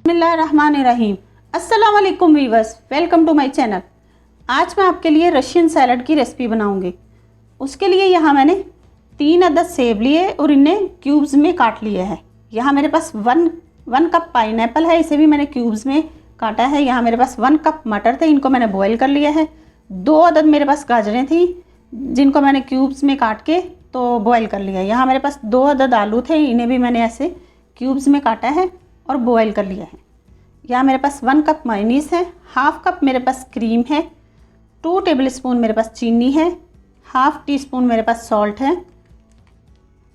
बिस्मिल्लाहिर्रहमानिर्रहीम। अस्सलाम वालेकुम viewers, welcome to my channel. आज मैं आपके लिए रशियन सैलड की रेसिपी बनाऊंगी। उसके लिए यहाँ मैंने 3 अदद सेब लिए और इन्हें क्यूब्स में काट लिया है। यहाँ मेरे पास वन कप पाइनएप्पल है, इसे भी मैंने क्यूब्स में काटा है। यहाँ मेरे पास 1 कप मटर थे, इनको मैंने बॉईल कर लिया है। 2 अदद मेरे पास गाजरें थी जिनको मैंने क्यूब्स में काट के तो बॉईल कर लिया है। यहाँ मेरे पास 2 अदद आलू थे, इन्हें भी मैंने ऐसे क्यूब्स में काटा है और बॉईल कर लिया है। यहाँ मेरे पास 1 कप मायोनीज़ है, 1/2 कप मेरे पास क्रीम है, 2 टेबलस्पून मेरे पास चीनी है, 1/2 टीस्पून मेरे पास सॉल्ट है,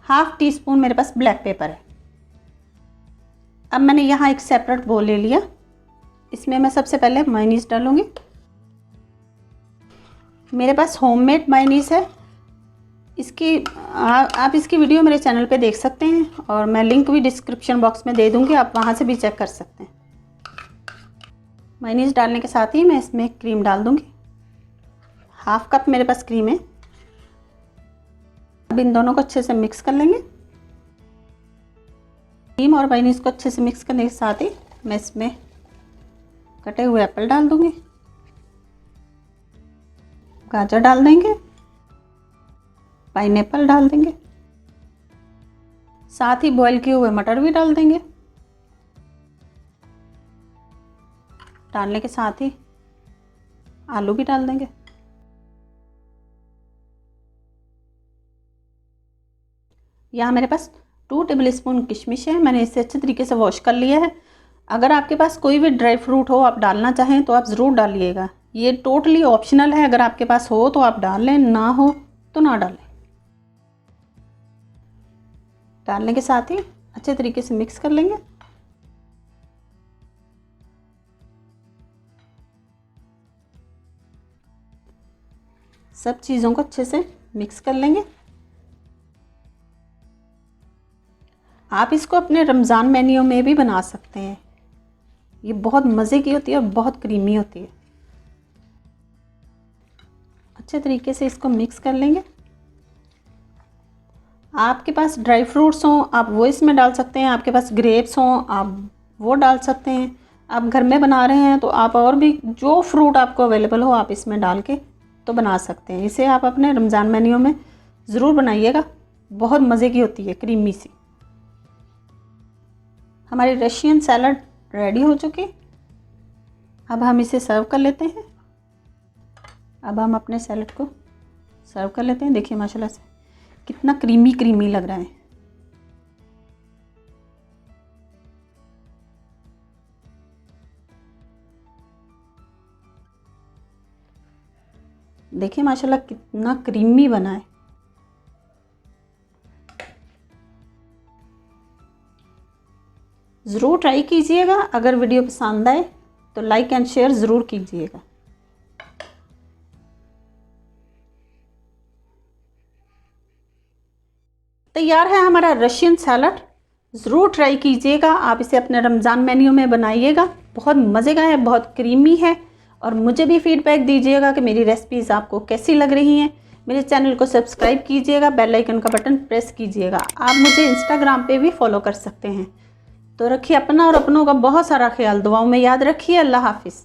1/2 टीस्पून मेरे पास ब्लैक पेपर है। अब मैंने यहाँ एक सेपरेट बोल ले लिया, इसमें मैं सबसे पहले मायोनीज़ डालूँगी। मेरे पास होममेड मायोनीज़ है, इसकी आप इसकी वीडियो मेरे चैनल पे देख सकते हैं और मैं लिंक भी डिस्क्रिप्शन बॉक्स में दे दूँगी, आप वहाँ से भी चेक कर सकते हैं। मायोनीज़ डालने के साथ ही मैं इसमें क्रीम डाल दूँगी। 1/2 कप मेरे पास क्रीम है। अब इन दोनों को अच्छे से मिक्स कर लेंगे। क्रीम और मायोनीज़ को अच्छे से मिक्स करने के साथ ही मैं इसमें कटे हुए एप्पल डाल दूँगी, गाजर डाल देंगे, पाइनएप्पल डाल देंगे, साथ ही बॉईल किए हुए मटर भी डाल देंगे। डालने के साथ ही आलू भी डाल देंगे। यहाँ मेरे पास 2 टेबलस्पून किशमिश है, मैंने इसे अच्छे तरीके से वॉश कर लिया है। अगर आपके पास कोई भी ड्राई फ्रूट हो आप डालना चाहें तो आप ज़रूर डालिएगा, ये टोटली ऑप्शनल है। अगर आपके पास हो तो आप डाल लें, ना हो तो ना डालें। डालने के साथ ही अच्छे तरीके से मिक्स कर लेंगे। सब चीज़ों को अच्छे से मिक्स कर लेंगे। आप इसको अपने रमज़ान मेन्यू में भी बना सकते हैं, ये बहुत मज़े की होती है और बहुत क्रीमी होती है। अच्छे तरीके से इसको मिक्स कर लेंगे। आपके पास ड्राई फ्रूट्स हों आप वो इसमें डाल सकते हैं, आपके पास ग्रेप्स हों आप वो डाल सकते हैं। आप घर में बना रहे हैं तो आप और भी जो फ्रूट आपको अवेलेबल हो आप इसमें डाल के तो बना सकते हैं। इसे आप अपने रमज़ान मेन्यू में ज़रूर बनाइएगा, बहुत मज़े की होती है, क्रीमी सी। हमारी रशियन सैलड रेडी हो चुकी। अब हम इसे सर्व कर लेते हैं। अब हम अपने सैलड को सर्व कर लेते हैं। देखिए माशाल्लाह से कितना क्रीमी क्रीमी लग रहा है। देखिए माशाल्लाह कितना क्रीमी बना है। ज़रूर ट्राई कीजिएगा। अगर वीडियो पसंद आए तो लाइक एंड शेयर ज़रूर कीजिएगा। तैयार है हमारा रशियन सैलड, ज़रूर ट्राई कीजिएगा। आप इसे अपने रमज़ान मेन्यू में बनाइएगा, बहुत मज़े का है, बहुत क्रीमी है। और मुझे भी फीडबैक दीजिएगा कि मेरी रेसिपीज़ आपको कैसी लग रही हैं। मेरे चैनल को सब्सक्राइब कीजिएगा, बेल आइकन का बटन प्रेस कीजिएगा। आप मुझे इंस्टाग्राम पे भी फॉलो कर सकते हैं। तो रखिए अपना और अपनों का बहुत सारा ख्याल, दुआओं में याद रखिए। अल्लाह हाफिज़।